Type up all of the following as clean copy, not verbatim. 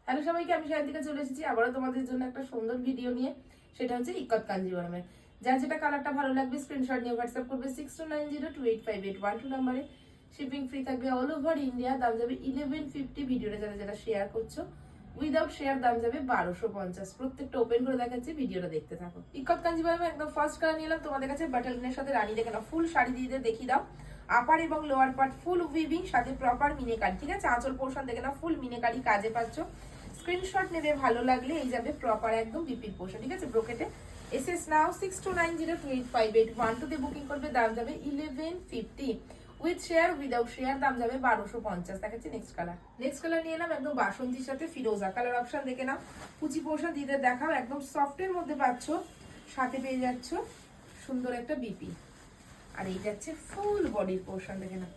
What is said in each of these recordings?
Hello সবাইকে, আমি সায়ন্তিকা চলে এসেছি আবারও তোমাদের জন্য একটা সুন্দর ভিডিও নিয়ে। সেটা হচ্ছে ইক্কত কাঞ্জিবরমের। যার যেটা কালারটা ভালো লাগবে স্ক্রিনশট নিয়ে হোয়াটসঅ্যাপ করবে 6290285812 নাম্বারে। শিপিং ফ্রি থাকবে অল ওভার ইন্ডিয়া। দাম যাবে 1150। ভিডিওটা যারা যারা শেয়ার করছো উইদাউট শেয়ার দাম যাবে 1250। প্রত্যেকটা ওপেন করে দেখাচ্ছি, ভিডিওটা দেখতে থাকো। ইক্কত কাঞ্জিবরমে একদম ফার্স্ট কালার নিলাম তোমাদের কাছে বাটালিনের সাথে রানী। দেখে না, ফুল শাড়ি দিয়ে দেখিয়ে দাও। আপার এবং লোয়ার পার্ট ফুল উইভিং, সাথে প্রপার মিনেকারি। ঠিক আছে, আঁচল পোর্শন দেখে না ফুল মিনেকারি কাজে পাচ্ছ। স্ক্রিনশট নেবে, ভালো লাগলে এই যাবে প্রপার একদম বিপির পোর্শন। ঠিক আছে, ব্রোকেটে এসএস নাও 6290285812 তে বুকিং করবে। দাম যাবে 1150 উইথ শেয়ার উইদাউট শেয়ার দাম যাবে 1250। দেখাচ্ছি নেক্সট কালার। নেক্সট কালার নিয়ে এলাম একদম বাসন্তীর সাথে ফিরোজা কালার। অপশন দেখে নাও, কুচি পোর্শন দিতে দেখাও, একদম সফটের মধ্যে পাচ্ছ। সাথে পেয়ে যাচ্ছ সুন্দর একটা বিপি, আর এই যাচ্ছে ফুল বডির পোর্শন দেখে নাও,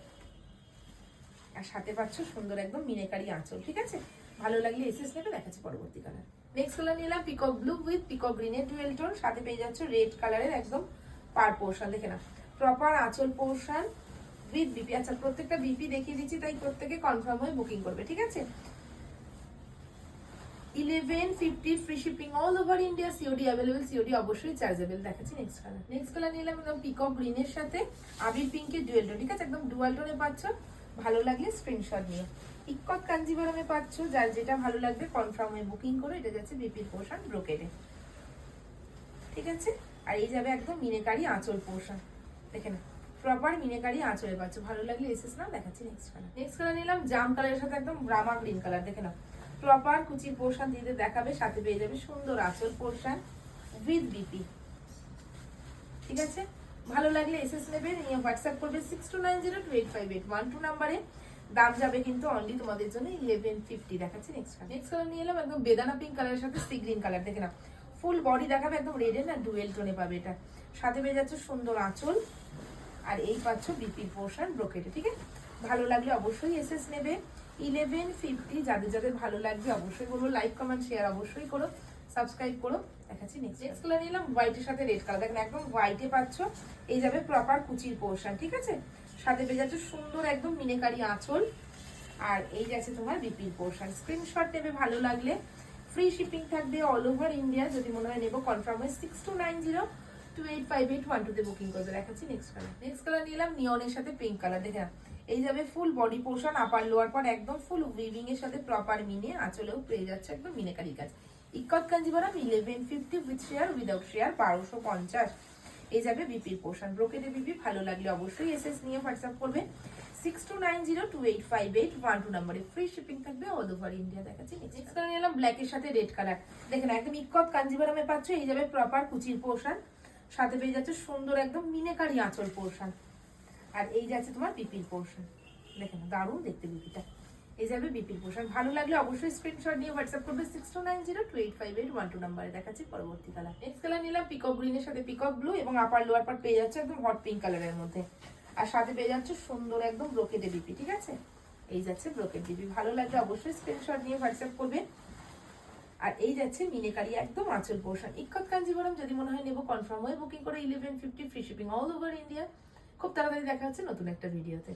আর সাথে পাচ্ছ সুন্দর একদম মিনেকারি আঁচল। ঠিক আছে, ভালো লাগলে এসএস নেবে। দেখাচ্ছি পরবর্তী কালার। নেক্সট কালার নিলাম পিকক ব্লু উইথ পিকক গ্রিনের ডুয়েল টোন, সাথে পেয়ে যাচ্ছ রেড কালারের একদম পার পোর্শন দেখে না, প্রপার আঁচল পোর্শন উইথ বিপি। আচ্ছা, প্রত্যেকটা বিপি দেখিয়ে দিচ্ছি, তাই প্রত্যেকে কনফার্ম হয়ে বুকিং করবে। ঠিক আছে, 1150 free shipping all over India. COD available, COD অবশ্যই চার্জেবল। দেখাচ্ছি নেক্সট কালার। নেক্সট কালার নিলাম একদম পিকক গ্রিনের সাথে আবির পিঙ্কের ডুয়েল টোন। ঠিক আছে, একদম ডুয়াল টোনে পাচ্ছ। ভালো লাগলে স্ক্রিনশট নিও। ইক্কত কাঞ্জিবরমে পাচ্ছ, যার যেটা ভালো লাগবে কনফার্ম হয়ে বুকিং করো। এটা যাচ্ছে বিপির পোর্শন ব্রোকেডে। ঠিক আছে, আর এই যাবে একদম মিনেকারি আঁচল পোর্শন দেখে না, প্রপার মিনেকারি আঁচলে পাচ্ছ। ভালো লাগলে এসেস না। দেখাচ্ছি নেক্সট কালার। নেক্সট কালার নিলাম জাম কালারের সাথে একদম ব্রামা গ্রিন কালার দেখে না, প্রপার কুচির পোর্শন দিতে দেখাবে, সাথে পেয়ে যাবে সুন্দর আঁচল পোর্শন উইথ বিপি। ঠিক আছে, ভালো লাগলে এসএস নেবে, নিয়ে হোয়াটসঅ্যাপ করবে 6290285812 নাম্বারে। দাম যাবে কিন্তু অনলি তোমাদের জন্য 1150। দেখাচ্ছি নেক্সট কালার। নেক্সট কালার নিয়ে এলাম একদম বেদানা পিঙ্ক কালারের সাথে সি গ্রিন কালার দেখে না, ফুল বডি দেখাবে, একদম রেড এর না ডুয়েল টোনে পাবে এটা। সাথে পেয়ে যাচ্ছে সুন্দর আঁচল, আর এই পাচ্ছ বিপি পোর্শন ব্রোকেটে। ঠিক আছে, ভালো লাগলে অবশ্যই এসএস নেবে 1150। যাদের যাদের ভালো লাগবে অবশ্যই বলবো লাইক কমেন্ট শেয়ার অবশ্যই করো, সাবস্ক্রাইব করো। দেখাচ্ছি নেক্সট কালার নিলাম হোয়াইটের সাথে রেড কালার দেখেন, একদম হোয়াইটে পাচ্ছ। এই যাবে প্রপার কুচির পোর্শন। ঠিক আছে, সাথে পেয়ে যাচ্ছে সুন্দর একদম মিনেকারি আঁচল, আর এই যাচ্ছে তোমার বিপির পোর্শন। স্ক্রিনশট নেবে, ভালো লাগলে ফ্রি শিপিং থাকবে অল ওভার ইন্ডিয়া। যদি মনে হয় নেবো কনফার্ম হয় 6290285812 তে বুকিং করবে। দেখাচ্ছি নেক্সট কালার। নেক্সট কালার নিলাম নিয়নের সাথে পিঙ্ক কালার দেখে না, এই যাবে full body portion, upper lower part একদম ফুল উইভিং এর সাথে প্রপার মিনে আঁচলেও পেয়ে যাচ্ছে একদম মিনেকারি কাজ। Ikat Kanjeevaram 1150 with share without share 1250। এই যাবে বিপির পোর্শন ব্রোকেটে বিপি। ভালো লাগলে অবশ্যই এসএস নিয়ে হোয়াটসঅ্যাপ করবে 6290285812 নম্বরে। ফ্রি শিপিং থাকবে অল ওভার ইন্ডিয়া। দেখাচ্ছি নেক্সট কালার নিলাম ব্ল্যাক এর সাথে রেড কালার দেখেন, একদম ইক্কত কাঞ্জিবরমে পাচ্ছ। এই যাবে প্রপার কুচির পোর্শন, সাথে পেয়ে যাচ্ছে সুন্দর একদম মিনেকারি আঁচল পোর্শন, আর এই যাচ্ছে তোমার বিপির পোর্শন দেখেন, দারুণ দেখতে বিপিটা। এই যাবে বিপির পোর্শন। ভালো লাগলে অবশ্যই স্ক্রিনশট নিয়ে হোয়াটসঅ্যাপ করবে 6290285812 নাম্বারে। দেখাচ্ছি পরবর্তী কালার। নেক্সট কালার নিলাম পিকক গ্রিনের সাথে পিকক ব্লু, এবং আপার লোয়ার পার্ট পেয়ে যাচ্ছে একদম হট পিঙ্ক কালারের মধ্যে, আর সাথে পেয়ে যাচ্ছে সুন্দর একদম ব্রোকেটে বিপি। ঠিক আছে, এই যাচ্ছে ব্রোকেট বিপি। ভালো লাগলে অবশ্যই স্ক্রিনশট নিয়ে হোয়াটসঅ্যাপ করবে। আর এই যাচ্ছে মিনেকারি একদম আঁচল পোর্শন। ইক্কত কাঞ্জিবরম যদি মনে হয় নেবো কনফার্ম হয়ে বুকিং করে 1150 free shipping all over India. খুব তাড়াতাড়ি দেখা হচ্ছে নতুন একটা ভিডিওতে।